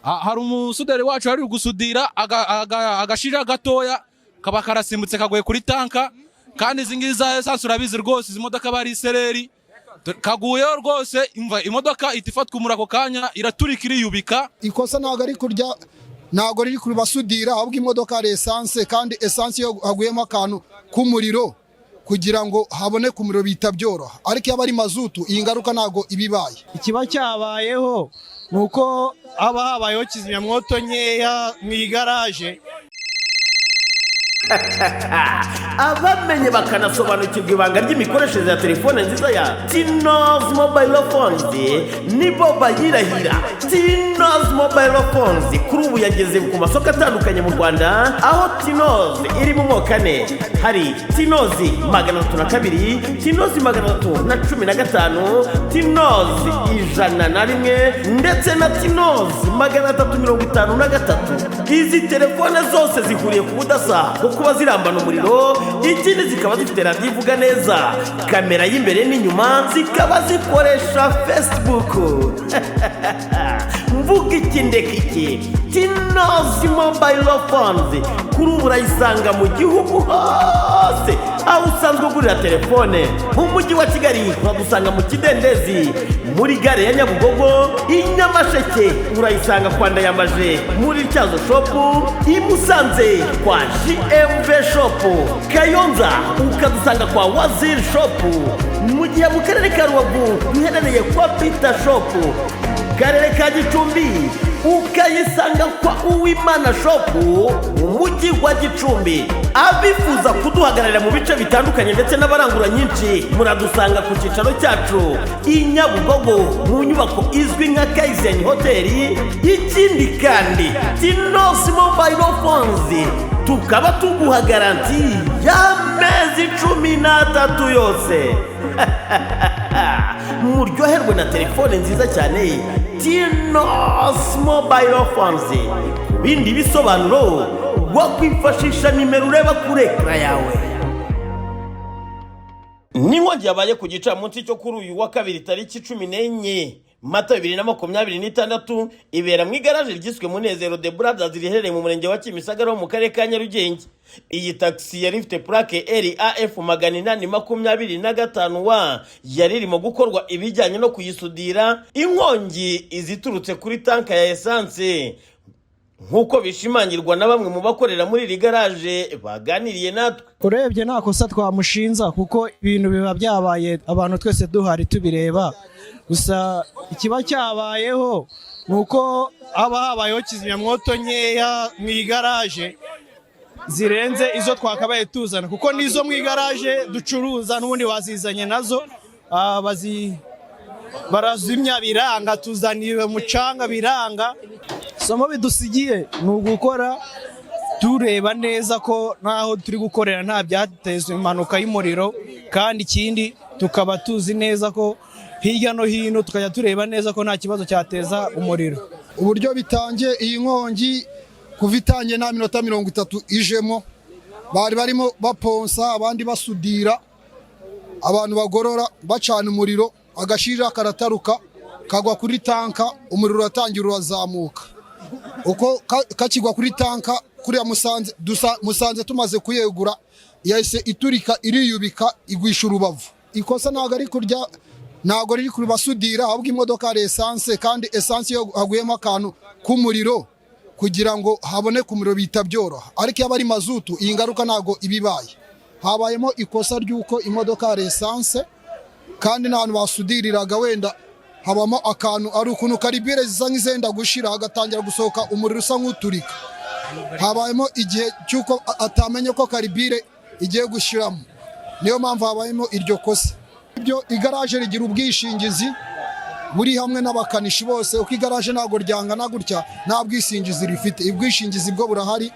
hari umusuderi wacu ari gusudira agashira gatoya kaba karasimbutse kagoye kuri tanka, kandi izi ngizi za essence urabizi rwose izi modoka bari isereri kaguyeho rwose, imva imodoka itifatwa muri ako kanya iraturika iriyubika. Ikosa ntago ari kurya, ntago riri kuri basudira, ahubwo imodoka ari essence, kandi essence yo haguyemo akantu k'umuriro kugira ngo haboneke umuriro bita byoroha, ariko yaba ari mazutu iyi ngaruka ntago ibibaye. Ikiba cyabayeho nuko aba habayeho kizimyamwoto nkeya mu igaraje. Abamenye bakanasobanukirwa ibanga ry'imikoreshereze ya telefone nziza ya Tinoz Mobile Phones nibo bayirahira. Tinoz Mobile Phones kuri ubu yageze ku masoko atandukanye mu Rwanda, aho Tinoz iri mu moko ane. Hari Tinoz 302, Tinoz 315, Tinoz 101 ndetse na Tinoz 353. Izi telefone zose zihuriye ku budasa kuba zirambana umuriro, ikindi zikaba zifite radiyo ivuga neza, kamera y'imbere n'inyuma, zikaba zikoresha Facebook. Mvuga iki ndeka iki, Tinoz Mobile Phones kuri ubu urayisanga mu gihugu hose aho usanzwe ugurira telefone. Mu mujyi wa Kigali uragusanga mu Kidendezi, muri gare ya Nyabugogo, i Nyamasheke urayisanga kwa Ndayambaje muri Cyazo Shop, i Musanze kwa GMV Shop, Kayonza ukadusanga kwa Wazir Shop, mu gihe mu karere ka Rubavu uherereye kwa Peter Shop, karere ka Gicumbi ukayisanga kwa Uwimana Shop, mu mujyi wa Gicumbi. Abifuza kuduhagararira mu bice bitandukanye ndetse n'abarangura nyinshi muradusanga ku cyicaro cyacu i Nyabugogo mu nyubako izwi nka Kaizen Hotel. Ikindi kandi Tinoz Mobile Phones tukaba tuguha garanti y'amezi 13 yose. Muryoherwe na telefone nziza cyane Tinoz Mobile Phones. Bindi bisobanuro wakwifashisha nimero ureba kuri ekara yawe. N'inkongi yabaye ku gicamunsi cyo kuri uyu wa kabiri tariki 14 Mata 2026 ibera mu igaraje ryiswe Munezero The Brothers riherereye mu murenge wa Kimisagara mu karere ka Nyarugenge. Iyi taxi yari ifite plaque RAF 825W yari irimo gukorwa ibijyanye no kuyisudira inkongi iziturutse kuri tanka ya essence, nkuko bishimangirwa na bamwe mu bakorera muri iri garaje baganiriye natwe. Urebye nta kosa twamushinza kuko ibintu biba byabaye abantu twese duhari tubireba, gusa ikiba cyabayeho nuko aba habayeho kizimyamwoto nkeya mu igaraje zirenze izo twakabaye tuzana, kuko nizo mu igaraje ducuruza n'ubundi wazizanye nazo barazimya biranga, tuzaniye umucanga biranga. Somo bidusigiye ni ugukora tureba neza ko naho turi gukorera nta byateza impanuka y'umuriro, kandi ikindi tukaba tuzi neza ko hirya no hino tukajya tureba neza ko nta kibazo cyateza umuriro. Uburyo bitangiye iyi nkongi kuva itangiye nta minota 30 ijemo, bari barimo baponsa, abandi basudira, abantu bagorora bacana umuriro, agashira karataruka kagwa kuri tanka, umuriro uratangira urazamuka. Uko kakigwa kuri tanka kuri ya Musanze tumaze kuyegura yahise iturika iriyubika igwisha urubavu. Ikosa ntago ari kurya, ntago riri kuri basudira, ahubwo imodoka ari essence, kandi essence yo haguyemo akantu k'umuriro kugira ngo haboneke umuriro bita byoroha, ariko yaba ari mazutu iyi ngaruka ntago ibibaye. Habayemo ikosa ry'uko imodoka ari essence, kandi n'abantu basudiriraga wenda habamo akantu ari ukuntu karibire zisa nk'izenda gushira hagatangira gusohoka umuriro usa nk'uturika. Habayemo igihe cyuko atamenye ko karibire igiye gushiramo, niyo mpamvu habayemo iryo kosa. Ibyo igaraje rigira ubwishingizi buri hamwe n'abakanishi bose, uko igaraje ntago ryangana gutya nta bwishingizi rifite. Ubwishingizi bwo burahari,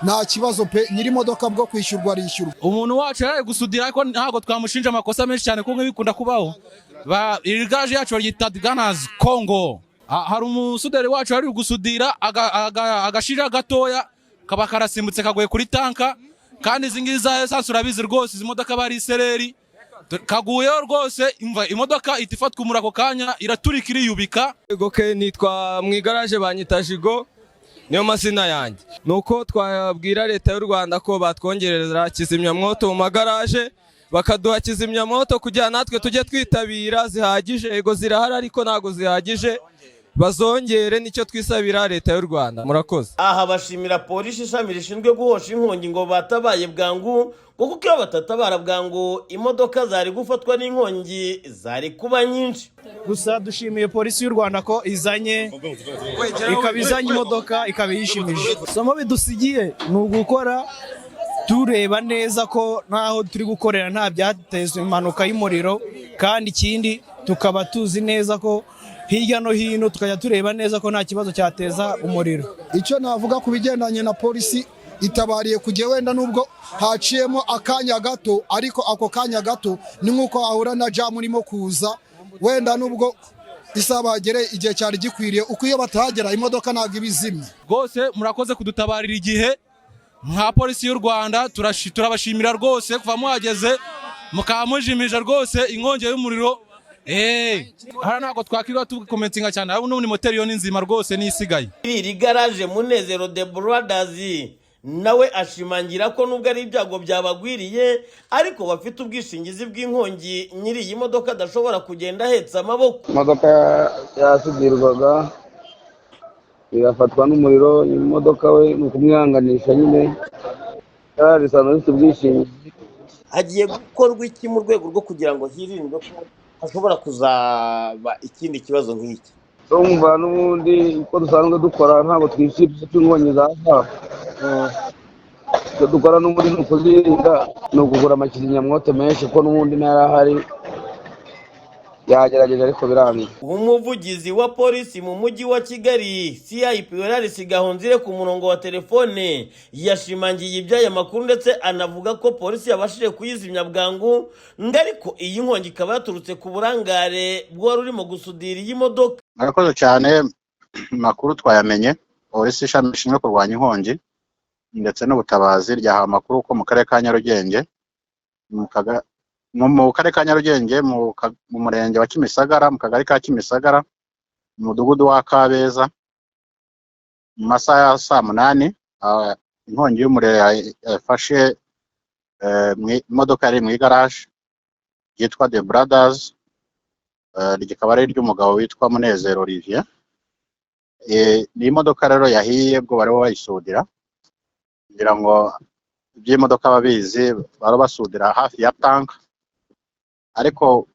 nta kibazo pe, nyiri modoka bwo kwishyurwa rishyurwa. Umuntu wacu yari gusudira ariko ntago twamushinja amakosa menshi cyane kuko bikunda kubaho. Iri garaje yacu yita Gunners Congo. Hari umusuderi wacu yari gusudira agashira gatoya kaba karasimbutse kagoye kuri tanka, kandi izi ngizi za essence urabizi rwose izi modoka bari isereri kaguyeho rwose imva imodoka itifatwa muri ako kanya iraturika iriyubika. Goke nitwa mu igaraje banyita Jigo niyo mazina yanjye. Nuko twabwira leta y'u Rwanda ko batwongerera kizimyamwoto mu magaraje bakaduha kizimyamwoto kugira natwe tujye twitabira zihagije. Ego zirahari ariko ntago zihagije, bazongere nicyo twisabira leta y'u Rwanda. Murakoze. Aha bashimira polisi ishami rishinzwe guhosha inkongi ngo batabaye bwangu, kuko iyo batatabara bwangu imodoka zari gufatwa n'inkongi zari kuba nyinshi. Gusa dushimiye polisi y'u Rwanda ko izanye ikabizanye imodoka ikabishimije. Somo bidusigiye ni ugukora tureba neza ko naho turi gukorera nta byateza impanuka y'umuriro, kandi ikindi tukaba tuzi neza ko hirya no hino tukajya tureba neza ko nta kibazo cyateza umuriro. Icyo navuga ku bigendanye na polisi itabariye kujya wenda nubwo haciyemo akanya gato, ariko ako kanya gato ni nkuko ahura na jam urimo kuza, wenda nubwo isabagere igihe cyari gikwiriye, uko iyo batahagera imodoka ntabwo ibizimye. Rwose murakoze kudutabarira igihe nka polisi y'u Rwanda, turabashimira rwose kuva muhageze mukamujimija rwose inkongi y'umuriro. Hara ntabwo twakirwa tukomentinga cyane, ahubwo ni moteri yo nzima rwose nisigaye. Iri garage Munezero The Brothers nawe ashimangira ko nubwo ari ibyago byabagwiriye ariko bafite ubwishingizi bw'inkongi, nyiri iyi modoka adashobora kugenda ahetse amaboko. Imodoka yasudirwaga irafatwa n'umuriro, imodoka we ni ukumwihanganisha nyine, risanzwe rifite ubwishingizi. Hagiye gukorwa iki mu rwego rwo kugira ngo hirindwe ko hashobora kuzaba ikindi kibazo nk'iki? Urumva n'ubundi uko dusanzwe dukora ntabwo twishimye cy'inkongi zaza. Icyo dukora n'ubundi ni ukuzirinda, ni ukugura amakizimyamwoto menshi ko n'ubundi ntara ahari yagerageje ariko biranga. Umuvugizi wa polisi mu mujyi wa Kigali CIP Werarisi Gahonzire ku murongo wa telefone yashimangiye iby'aya makuru, ndetse anavuga ko polisi yabashije kuyizimya bwangu, ariko iyi nkongi ikaba yaturutse ku burangare bw'uwari urimo gusudira iyi modoka. Murakoze cyane, makuru twayamenye. Polisi ishami rishinzwe kurwanya inkongi ndetse n'ubutabazi ryahawe amakuru ko mu karere ka Nyarugenge mu karere ka Nyarugenge mu murenge wa Kimisagara, mu kagari ka Kimisagara, mu mudugudu wa Kabeza, mu masaha ya saa 8 inkongi y'umuriro yafashe imodoka yari mu igaraje yitwa The Brothers, rikaba ari ry'umugabo witwa Munezero Olivier. Ni imodoka rero yahiye bwo bari bayisudira, kugira ngo iby'imodoka babizi bari basudira hafi ya tank, ariko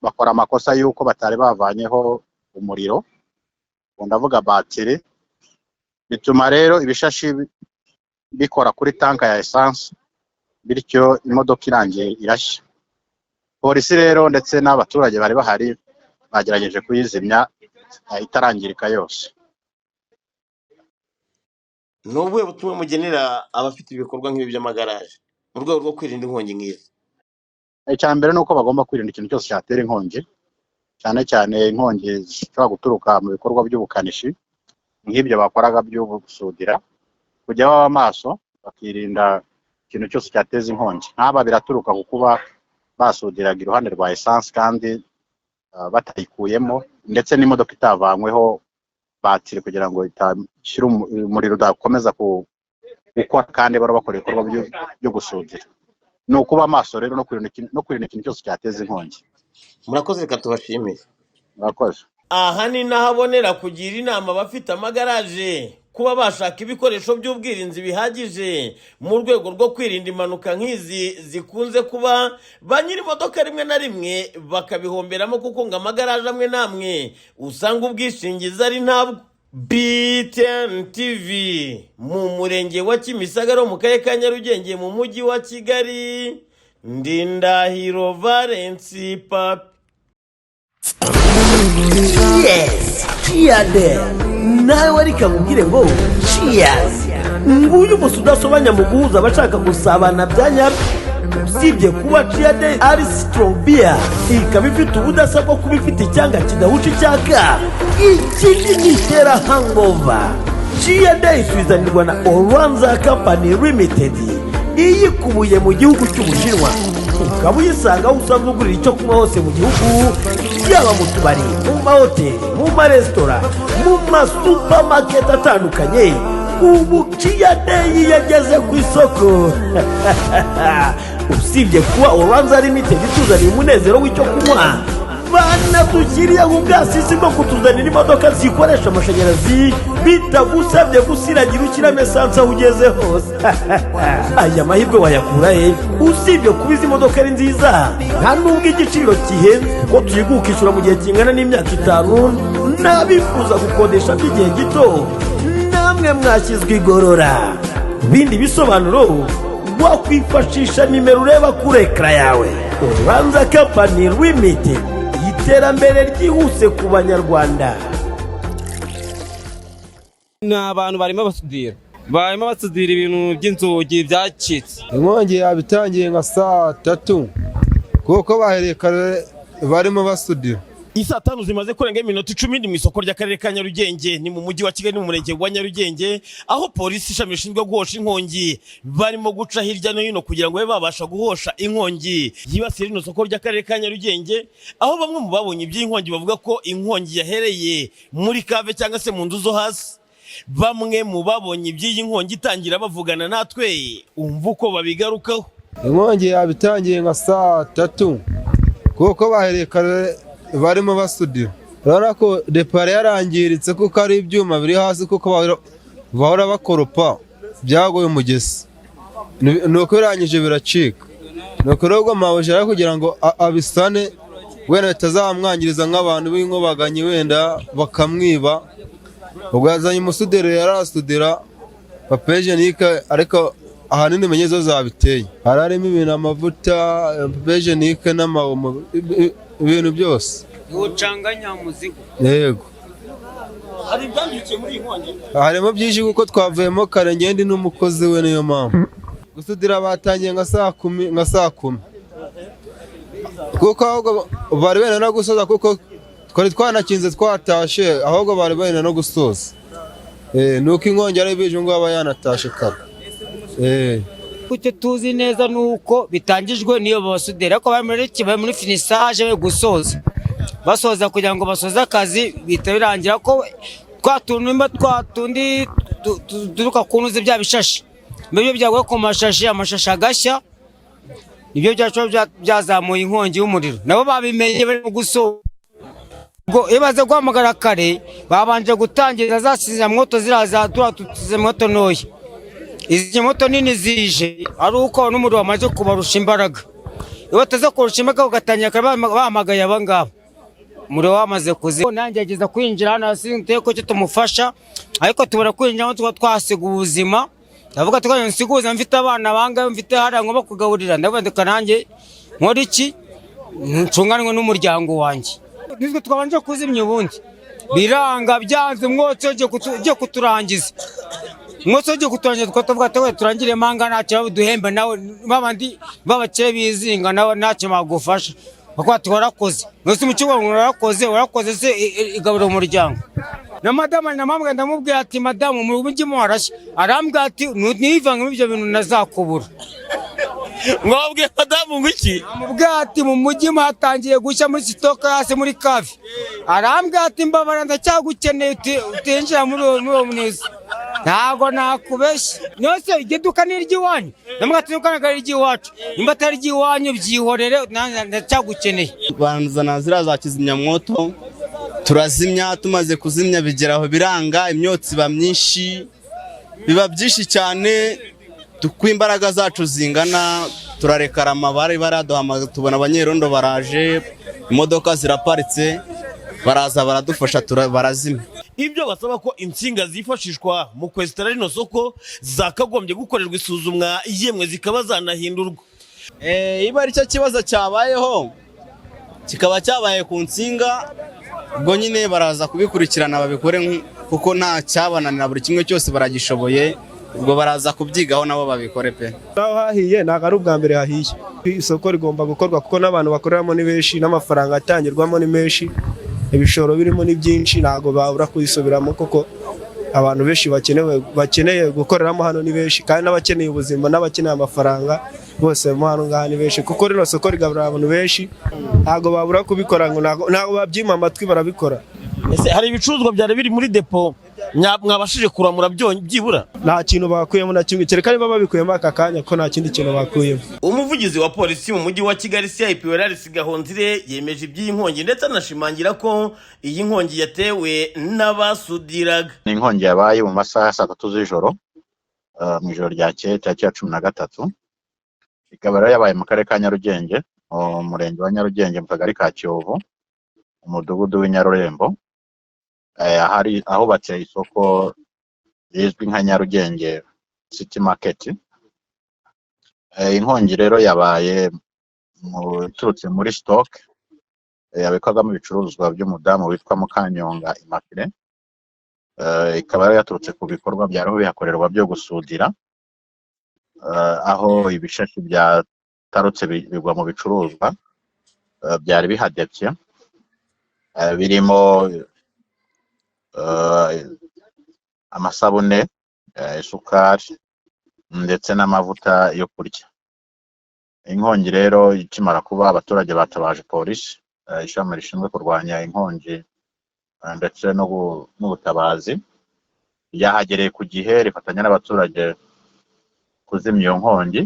bakora amakosa yuko batari bavanyeho umuriro, ndavuga batiri, bituma rero ibishashi bikora kuri tanka ya essence, bityo imodoka irangiye irashya. Polisi rero ndetse n'abaturage bari bahari bagerageje kuyizimya itarangirika yose. N'ubuhe butumwa mugenera abafite ibikorwa nk'ibi by'amagaraje mu rwego rwo kwirinda inkongi nk'izi? Icya mbere ni uko bagomba kwirinda ikintu cyose cyatera inkongi, cyane cyane inkongi zishobora guturuka mu bikorwa by'ubukanishi nk'ibyo bakoraga byo gusudira, kujya baba maso bakirinda ikintu cyose cyateza inkongi. Nk'aba biraturuka ku kuba basudiraga iruhande rwa essence kandi batayikuyemo, ndetse n'imodoka itavanyweho batiri kugira ngo itashyira umuriro udakomeza gukora kandi bari bakora ibikorwa byo gusudira. Ni ukuba maso rero no kwirinda ikintu cyose cyateza inkongi. Murakoze, reka tubashimire. Murakoze. Aha ni nahabonera kugira inama abafite amagaraje kuba bashaka ibikoresho by'ubwirinzi bihagije mu rwego rwo kwirinda impanuka nk'izi zikunze kuba ba nyiri imodoka rimwe na rimwe bakabihomberamo, kuko ngo amagaraje amwe namwe usanga ubwishingizi ari ntabwo. BTN TV mu murenge wa Kimisagara mu karere ka Nyarugenge mu mujyi wa Kigali, Ndindahiro Valence Papi. Yes, cheers. Nawe reka mubwire ngo cheers. Nguyu umunsi udasobanya mu guhuza abashaka gusabana bya nyabyo. Usibye kuba cheers ari strong beer, ikaba ifite ubudasa bwo kuba ifite icyanga kidahusha icyaka, ikindi gitera hangover. Cheers isuzanirwa na Oranza Company Limited, iyikubuye mu gihugu cy'Ubushinwa. ukaba uyisanga aho usanzwe ugurira icyo kunywa hose mu gihugu, yaba mu tubari, mu mahoteli, mu maresitora, mu masupamaketi atandukanye. Ubu Chia Day yageze ku isoko. Usibye kuba Oranza Limited ituzaniye umunezero w'icyo kunywa, banadushyiriyeho ubwasisi bwo kutuzanira imodoka zikoresha amashanyarazi bitagusabye gusiragira ushyiramo esanse aho ugeze hose. Aya mahirwe wayakura he? Usibye kuba izi modoka ari nziza, nta nubwo igiciro kihenze ko tuyiguha ukishyura mu gihe kingana n'imyaka 5, n'abifuza gukodesha by'igihe gito namwe mwashyizwe igorora. Bindi bisobanuro wakwifashisha nimero ureba kuri ekara yawe. Oranza Company Limited, iterambere ryihuse ku banyarwanda. Ni abantu barimo basudira ibintu by'inzugi byacitse. Inkongi yabitangiye nka saa 3 kuko bahereye kare barimo basudira. Isaa 5 zimaze kurenga iminota 10 mu isoko ry'akarere ka Nyarugenge, ni mu mujyi wa Kigali mu murenge wa Nyarugenge, aho polisi ishami rishinzwe guhosha inkongi barimo guca hirya no hino kugira ngo babe babasha guhosha inkongi yibasira ino soko ry'akarere ka Nyarugenge, aho bamwe mu babonye iby'inkongi bavuga ko inkongi yahereye muri kave cyangwa se mu nzu zo hasi. Bamwe mu babonye iby'iyi nkongi itangira bavugana natwe, umva uko babigarukaho. Inkongi yabitangiye nka saa 3 kuko bahereye kare barimo basudira. Urabona ko depare yarangiritse kuko ari ibyuma biri hasi kuko bahora bakoropa byagoye umugezi, nuko birangije biracika. Nuko rero amabuje kugira ngo abisane wenda bitazamwangiriza nk'abantu b'inkobaganye wenda bakamwiba. Ubwo yazanye umusudero yarasudira papejenike, ariko ahanini menye zo zabiteye. Hararimo ibintu amavuta, papejenike n'amawomo, ibintu byose ucanganya muzigo. Yego, Hari ibyandikiye muri inkongi? harimo byinshi kuko twavuyemo kare ngende n'umukozi we, niyo mpamvu gusudira batangiye nka saa 10 kuko ahubwo bari bene no gusoza kuko twari twanakinze twatashe, ahubwo bari bene no gusoza. Nuko inkongi ari bije ngo aba yanatashe kare. Kucyo tuzi neza nuko bitangijwe niyo basudira ko bari muri finissage we gusoza. Basoza kugira ngo basoze akazi bita birangira ko twatundi duruka kunuze bya bishashi. Mbyo byagwe ku mashashi, amashashi agashya. Ibyo byacu byazamuye inkongi y'umuriro. Nabo babimenye bari gusoza. Ngo ibaze guhamagara kare babanje gutangira zasizira mwoto ziraza tuze mwoto noye. Izi moto nini zije ari uko n'umuriro wamaze kubarusha imbaraga. Iyo taza kurusha imbaraga ugatanya bahamagaye abangaba. Umuriro wamaze kuze. Nanjye ageza kwinjira hano sinte ko cyo tumufasha, ariko tubura kwinjira ngo twasiga ubuzima. Ndavuga tukanye nsiguza mfite abana banga mfite hara ngomba kugaburira. Ndavuga nanjye nkora iki ncunganwe n'umuryango wanjye. Nizwe twabanje kuzimya ubundi biranga byanze umwotsi ugiye kuturangiza. Umwotsi ugiye kuturangiza tukavuga ati turangire manga ntacyo duhemba nawe babandi babakire bizinga nawe ntacyo magufasha. Bakwa twarakoze. Nose mu cyugo warakoze se igabura umuryango. Na madama na mambwa ndamubwira ati madamu mu mujyi mo harashye. Arambwira ati nivanga mu ibyo bintu nazakubura. Mwabwiye madamu ngiki? Amubwira ati mu mujyi hatangiye gushya muri sitoka hasi muri kavi. Arambwira ati mbabara ndacyagukeneye utinjira muri uwo munezi. Ntago nakubeshye. Nose igeduka niryiwanyu. Namwatsinukanaga iryiwacu. Nimba atari iryiwanyu byihorere ndacyagukeneye. Banzana zira za kizimyamwoto. Turazimya, tumaze kuzimya bigeraho biranga, imyotsi ba myinshi. Biba byinshi cyane. Tuko imbaraga zacu zingana, turarekara amabare baraduhamagaza, tubona abanyerondo baraje, imodoka ziraparitse, baraza baradufasha barazimya. Ibyo basaba ko insinga zifashishwa mu kwesitara rino soko zakagombye gukorerwa isuzumwa yemwe zikaba zanahindurwa. Iba ari cyo kibazo cyabayeho kikaba cyabaye ku nsinga, ubwo nyine baraza kubikurikirana babikore kuko nta cyabananira, buri kimwe cyose baragishoboye. Ubwo baraza kubyigaho nabo babikore pe. Naho hahiye ntago ari ubwa mbere hahiye. Isoko rigomba gukorwa kuko n'abantu bakoreramo ni benshi, n'amafaranga atangirwamo ni menshi, ibishoro birimo ni byinshi, ntago babura kuyisubiramo kuko abantu benshi bakeneye gukoreramo hano ni benshi, kandi n'abakeneye ubuzima n'abakeneye amafaranga bose mo hano ngaha ni benshi, kuko rino soko rigaburira abantu benshi, ntabwo babura kubikora, ngo ntabwo babyima amatwi, barabikora. Ese hari ibicuruzwa byari biri muri depo mwabashije kuramura byibura? Nta kintu bakuyemo na kimwe, kereka niba babikuyemo aka kanya ko nta kindi kintu bakuyemo. Umuvugizi wa polisi mu mujyi wa Kigali CIP Weraris Gahonzire yemeje iby'iyi nkongi ndetse anashimangira ko iyi nkongi yatewe n'abasudiraga. Ni inkongi yabaye mu masaha ya 3 z'ijoro mu ijoro ryakeye tariki ya 13, ikaba rero yabaye mu karere ka Nyarugenge, mu murenge wa Nyarugenge mu kagari ka Kiyovu, umudugudu w'Inyarurembo, hari aho bateye isoko rizwi nka Nyarugenge City Market. Inkongi rero yabaye turutse muri stock yabikwagamo ibicuruzwa by'umudamu witwa Mukanyonga Immaculée, ikaba rero yaturutse ku bikorwa byariho bihakorerwa byo gusudira, aho ibishashi byatarutse bigwa mu bicuruzwa byari bihadebye, birimo amasabune, isukari ndetse n'amavuta yo kurya. Inkongi rero ikimara kuba, abaturage batabaje polisi, ishami rishinzwe kurwanya inkongi ndetse n'ubutabazi ryahagereye ku gihe, rifatanya n'abaturage kuzimya iyo nkongi.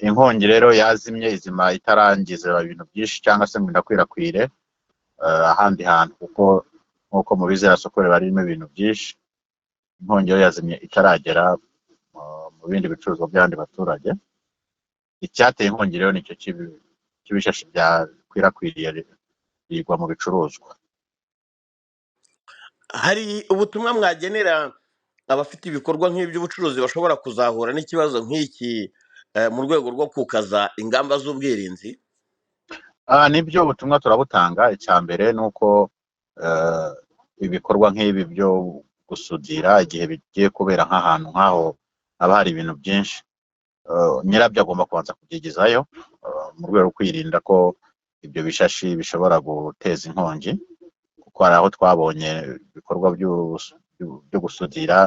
Inkongi rero yazimye izima itarangiza ibintu byinshi cyangwa se ngo indakwirakwire ahandi hantu, kuko nkuko mubizi soko barimo ibintu byinshi. Inkongi yo yazimye itaragera mu bindi bicuruzwa by'abandi baturage. Icyateye inkongi rero nicyo kibishashi byakwirakwiriye bigwa mu bicuruzwa. Hari ubutumwa mwagenera abafite ibikorwa nk'iby'ubucuruzi bashobora kuzahura n'ikibazo nk'iki mu rwego rwo kukaza ingamba z'ubwirinzi? Nibyo ubutumwa turabutanga. Icya mbere nuko ibikorwa nk'ibi byo gusudira igihe bigiye kubera nk'ahantu nk'aho haba hari ibintu byinshi, nyirabyo agomba kubanza kubyigizayo mu rwego rwo kwirinda ko ibyo bishashi bishobora guteza inkongi, kuko hari aho twabonye ibikorwa byo gusudira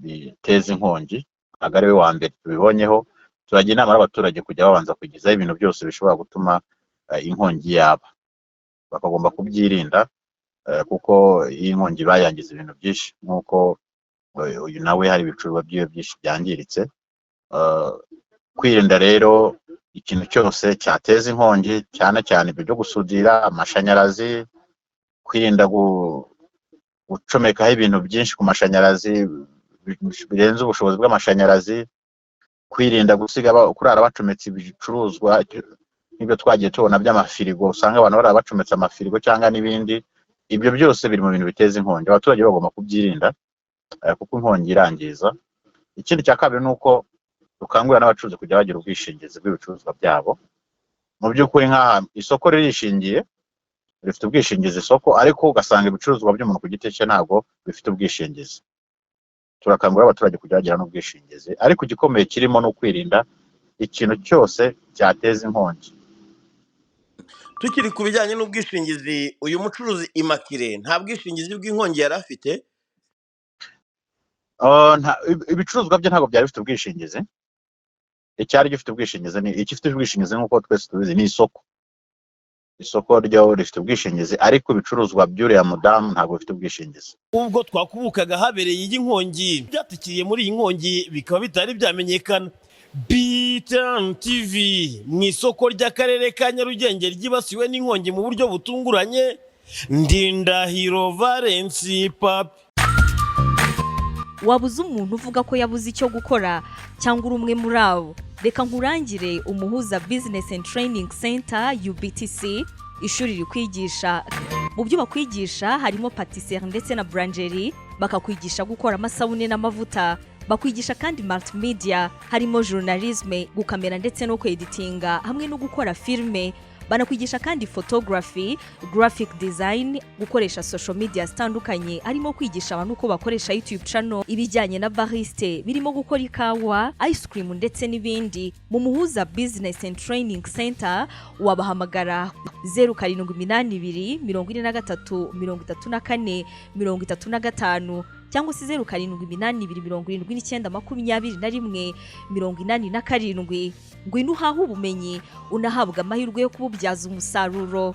biteza inkongi. Ntabwo ari we wa mbere tubibonyeho. Turagira inama y'abaturage kujya babanza kwigizaho ibintu byose bishobora gutuma inkongi yaba, bakagomba kubyirinda, kuko iyi nkongi bayangiza ibintu byinshi, nk'uko uyu nawe hari ibicuruzwa byiwe byinshi byangiritse. Kwirinda rero ikintu cyose cyateza inkongi, cyane cyane ibyo byo gusudira, amashanyarazi, kwirinda gucomekaho ibintu byinshi ku mashanyarazi birenze ubushobozi bw'amashanyarazi, kwirinda kurara bacometse ibicuruzwa nk'ibyo twagiye tubona by'amafirigo, usanga abantu barara bacometse amafirigo cyangwa n'ibindi. Ibyo byose biri mu bintu biteza inkongi, abaturage bagomba kubyirinda kuko inkongi irangiza. Ikindi cya kabiri nuko dukangurira n'abacuruzi kujya bagira ubwishingizi bw'ibicuruzwa byabo. Mu by'ukuri nk'aha isoko ririshingiye, rifite ubwishingizi isoko, ariko ugasanga ibicuruzwa by'umuntu ku giti cye ntabwo bifite ubwishingizi. Turakangurira abaturage kujya bagira n'ubwishingizi, ariko igikomeye kirimo no kwirinda ikintu cyose cyateza inkongi. Tukiri ku bijyanye n'ubwishingizi, uyu mucuruzi Immaculée nta bwishingizi bw'inkongi yari afite? Ibicuruzwa bye ntabwo byari bifite ubwishingizi. Icyari gifite ubwishingizi ni igifite ubwishingizi nk'uko twese tubizi ni isoko. Isoko ryo rifite ubwishingizi, ariko ibicuruzwa by'uriya mudamu ntabwo bifite ubwishingizi. Ubwo twakubukaga habereye iyi nkongi, byatikiye muri iyi nkongi bikaba bitari byamenyekana. BTN TV mu isoko ry'akarere ka Nyarugenge ryibasiwe n'inkongi mu buryo butunguranye. Ndindahiro Valence Papi. Wabuze umuntu uvuga ko yabuze icyo gukora cyangwa uri umwe muri abo? Reka nkurangire Umuhuza Business and Training Center UBTC, ishuri rikwigisha. Mu byo bakwigisha harimo patisserie ndetse na boulangerie, bakakwigisha gukora amasabune n'amavuta, bakwigisha kandi multimedia harimo journalisme, gukamera ndetse no kweditinga hamwe no gukora filme. Banakwigisha kandi photography, graphic design, gukoresha social media zitandukanye, arimo kwigisha abantu uko bakoresha YouTube channel, ibijyanye na bariste, birimo gukora ikawa, ice cream ndetse n'ibindi. Mu Muhuza Business and Training Center wabahamagara 0782 43 34 35 cyangwa se 0782 Ngwino uhahe ubumenyi unahabwa amahirwe yo kububyaza umusaruro.